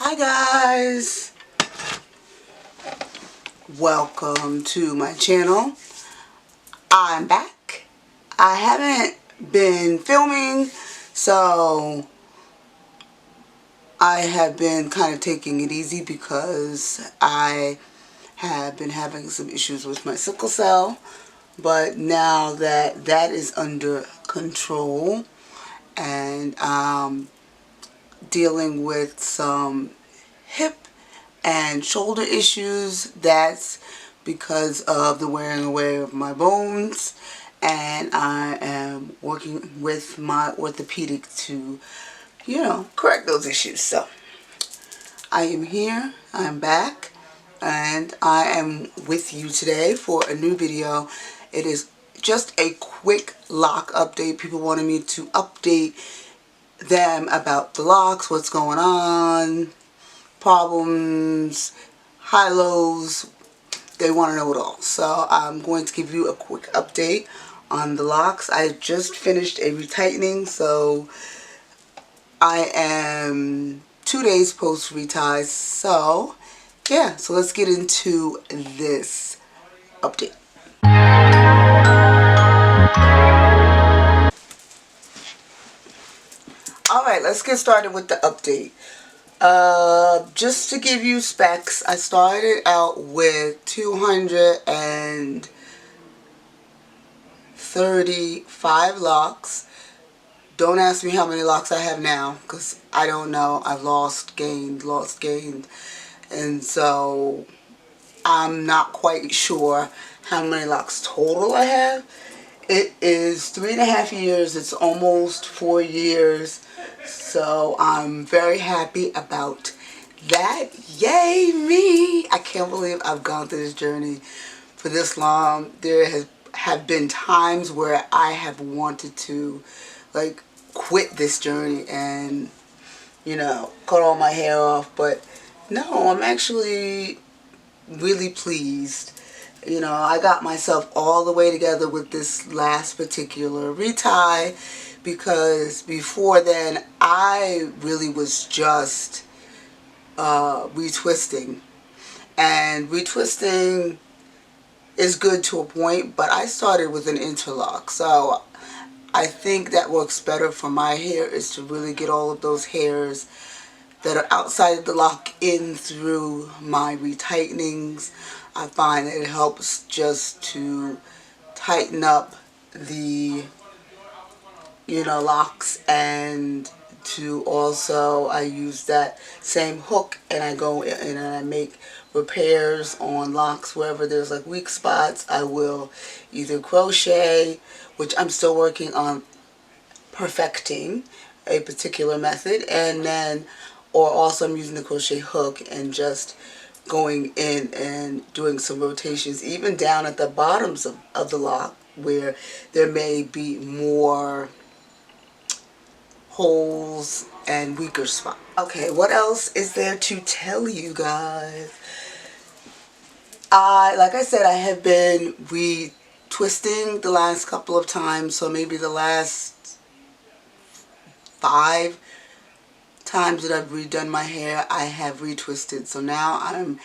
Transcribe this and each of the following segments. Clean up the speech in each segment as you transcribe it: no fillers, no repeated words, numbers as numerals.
Hi guys, welcome to my channel. I'm back. I haven't been filming, so I have been kind of taking it easy because I have been having some issues with my sickle cell, but now that that is under control and dealing with some hip and shoulder issues, that's because of the wearing away of my bones, and I am working with my orthopedic to, correct those issues. So I am here, I'm back, and I am with you today for a new video. It is just a quick lock update. People wanted me to update them about the locks, what's going on, problems, high lows. They want to know it all. So I'm going to give you a quick update on the locks. I just finished a retightening, so I am 2 days post retie. So yeah, so let's get into this update. Alright, let's get started with the update. Just to give you specs, I started out with 235 locks. Don't ask me how many locks I have now, because I don't know. I've lost, gained, and so I'm not quite sure how many locks total I have. It is 3.5 years. It's almost 4 years. So I'm very happy about that. Yay me! I can't believe I've gone through this journey for this long. There have been times where I have wanted to quit this journey and cut all my hair off, but no, I'm actually really pleased. I got myself all the way together with this last particular retie, because before then I really was just retwisting, and retwisting is good to a point, but I started with an interlock, so I think that works better for my hair, is to really get all of those hairs that are outside of the lock in through my retightenings. I find that it helps just to tighten up the locks, and to also, I use that same hook and I go in and I make repairs on locks wherever there's like weak spots. I will either crochet, which I'm still working on perfecting a particular method, and then or also I'm using the crochet hook and just going in and doing some rotations even down at the bottoms of the lock where there may be more holes and weaker spots. Okay, what else is there to tell you guys? Like I said, I have been retwisting the last couple of times, so maybe the last 5 times that I've redone my hair, I have retwisted. So now I'm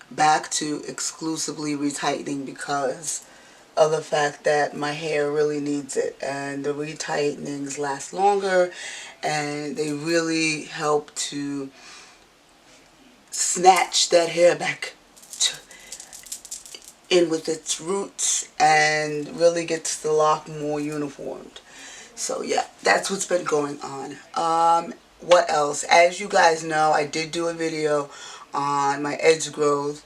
back to exclusively retightening because of the fact that my hair really needs it, and the retightenings last longer and they really help to snatch that hair back in with its roots and really gets the lock more uniformed. So yeah, that's what's been going on. What else? As you guys know, I did do a video on my edge growth,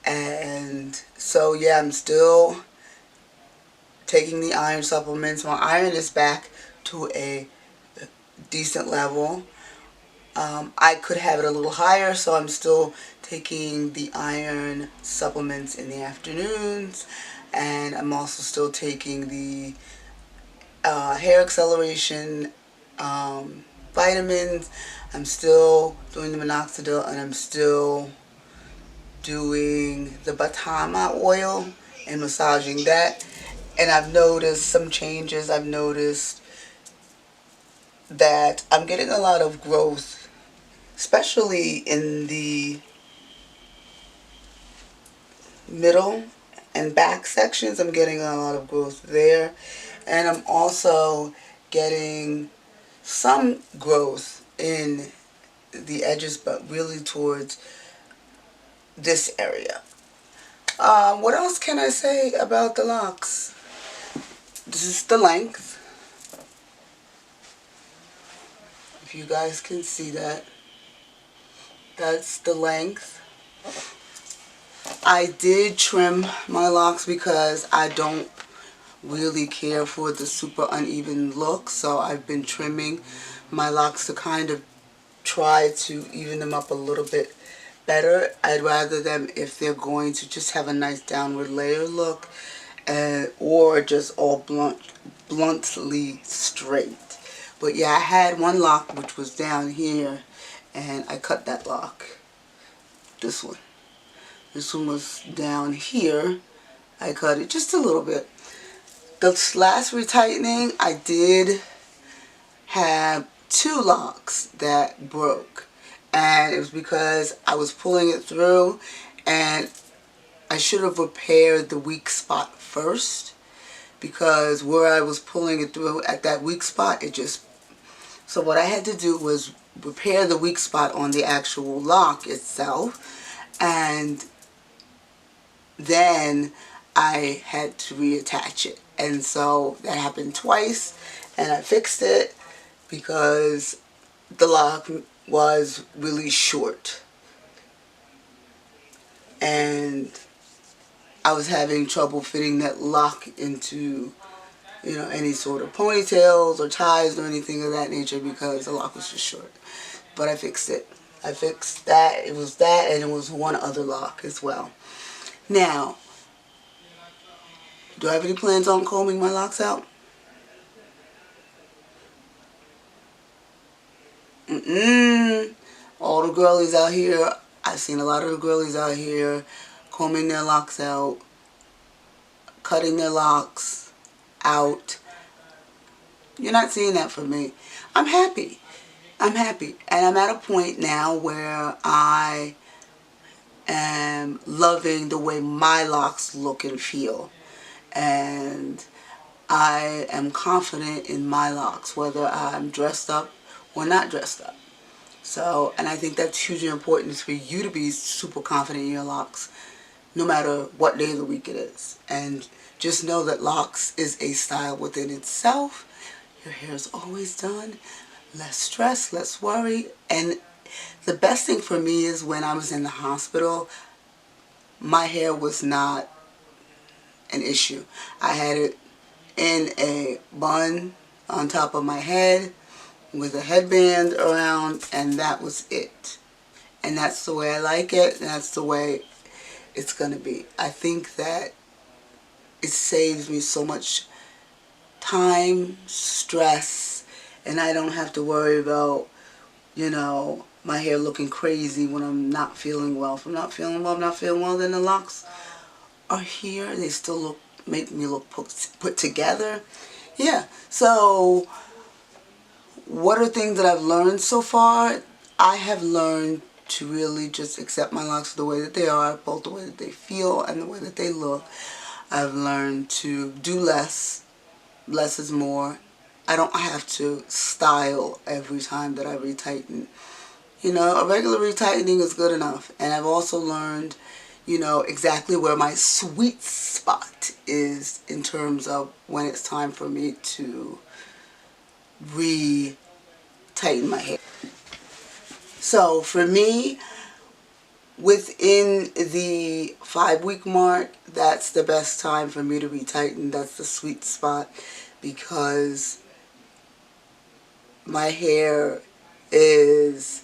and so yeah, I'm still taking the iron supplements. My iron is back to a decent level. I could have it a little higher, so I'm still taking the iron supplements in the afternoons, and I'm also still taking the hair acceleration vitamins. I'm still doing the minoxidil, and I'm still doing the batama oil and massaging that. And I've noticed some changes. I've noticed that I'm getting a lot of growth especially in the middle and back sections. I'm getting a lot of growth there, and I'm also getting some growth in the edges, but really towards this area. What else can I say about the locks? This is the length. If you guys can see that, that's the length. I did trim my locks because I don't really care for the super uneven look, so I've been trimming my locks to kind of try to even them up a little bit better. I'd rather them, if they're going to just have a nice downward layer look, or just all bluntly straight. But yeah, I had one lock which was down here, and I cut that lock. This one. This one was down here. I cut it just a little bit. The last retightening, I did have 2 locks that broke. And it was because I was pulling it through, and I should have repaired the weak spot first, because where I was pulling it through at that weak spot, it just... So what I had to do was repair the weak spot on the actual lock itself, and then I had to reattach it. And so that happened twice, and I fixed it because the lock was really short, and I was having trouble fitting that lock into, you know, any sort of ponytails or ties or anything of that nature, because the lock was just short. But I fixed it. I fixed that. It was that, and it was one other lock as well. Now, do I have any plans on combing my locks out? All the girlies out here, I've seen a lot of the girlies out here combing their locks out, cutting their locks out. You're not seeing that from me. I'm happy. I'm happy. And I'm at a point now where I am loving the way my locks look and feel. And I am confident in my locks, whether I'm dressed up or not dressed up. So, and I think that's hugely important for you to be super confident in your locks, no matter what day of the week it is. And just know that locks is a style within itself. Your hair is always done. Less stress, less worry. And the best thing for me is when I was in the hospital, my hair was not an issue. I had it in a bun on top of my head with a headband around, and that was it. And that's the way I like it, and that's the way it's going to be. I think that it saves me so much time, stress, and I don't have to worry about, you know, my hair looking crazy when I'm not feeling well. If I'm not feeling well, I'm not feeling well, then the locks are here. They still make me look put together. Yeah, so what are things that I've learned so far? I have learned to really just accept my locks the way that they are, both the way that they feel and the way that they look. I've learned to do less. Less is more. I don't have to style every time that I retighten. You know, a regular retightening is good enough. And I've also learned, you know, exactly where my sweet spot is in terms of when it's time for me to re-tighten my hair. So for me, within the 5-week mark, that's the best time for me to retighten. That's the sweet spot, because my hair is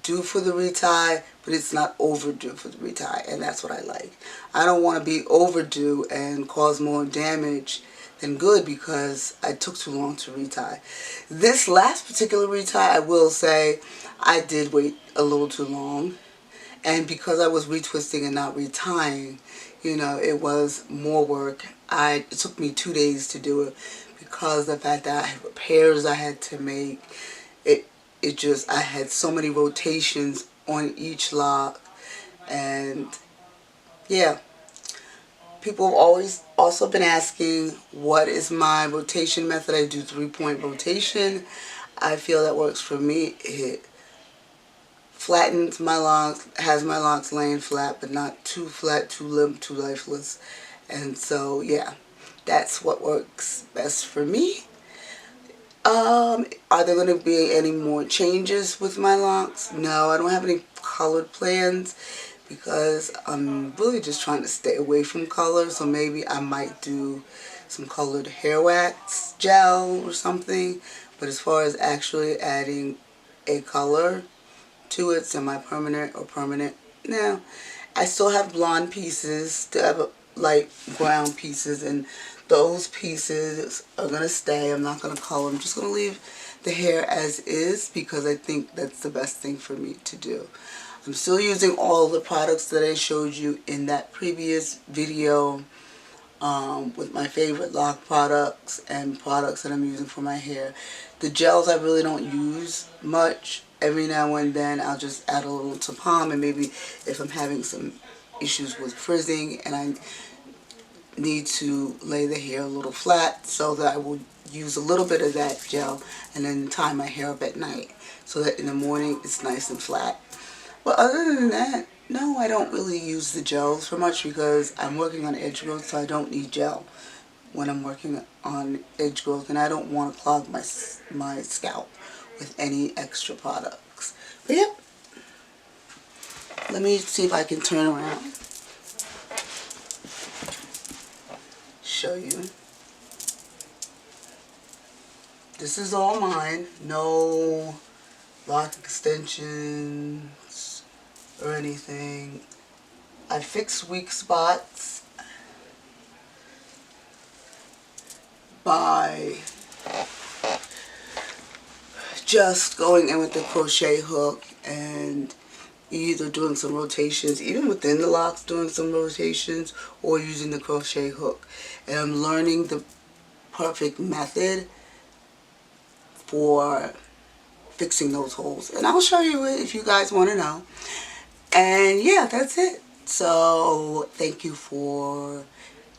due for the retie, but it's not overdue for the retie, and that's what I like. I don't want to be overdue and cause more damage than good because I took too long to retie. This last particular retie, I will say, I did wait a little too long, and because I was retwisting and not retying, you know, it was more work. It took me 2 days to do it because of the fact that I had repairs I had to make. I had so many rotations on each lock, and yeah. People have always also been asking, what is my rotation method? I do 3-point rotation. I feel that works for me. It flattens my locks, has my locks laying flat, but not too flat, too limp, too lifeless. And so, yeah, that's what works best for me. Are there going to be any more changes with my locks? No, I don't have any colored plans because I'm really just trying to stay away from color. So maybe I might do some colored hair wax gel or something. But as far as actually adding a color to it, semi-permanent or permanent, no. I still have blonde pieces, still have light brown pieces, and those pieces are going to stay. I'm not going to color. I'm just going to leave the hair as is because I think that's the best thing for me to do. I'm still using all the products that I showed you in that previous video with my favorite lock products and products that I'm using for my hair. The gels I really don't use much. Every now and then I'll just add a little to palm, and maybe if I'm having some issues with frizzing and I need to lay the hair a little flat, so that I will use a little bit of that gel and then tie my hair up at night so that in the morning it's nice and flat. But other than that, no, I don't really use the gels for much because I'm working on edge growth, so I don't need gel when I'm working on edge growth, and I don't want to clog my scalp with any extra products. But yep, let me see if I can turn around, show you. This is all mine, no lock extensions or anything. I fix weak spots by just going in with the crochet hook and either doing some rotations, even within the locks doing some rotations, or using the crochet hook. And I'm learning the perfect method for fixing those holes. And I'll show you it if you guys want to know. And yeah, that's it. So thank you for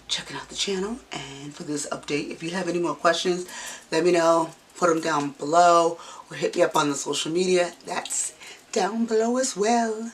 checking out the channel and for this update. If you have any more questions, let me know. Put them down below or hit me up on the social media. That's down below as well.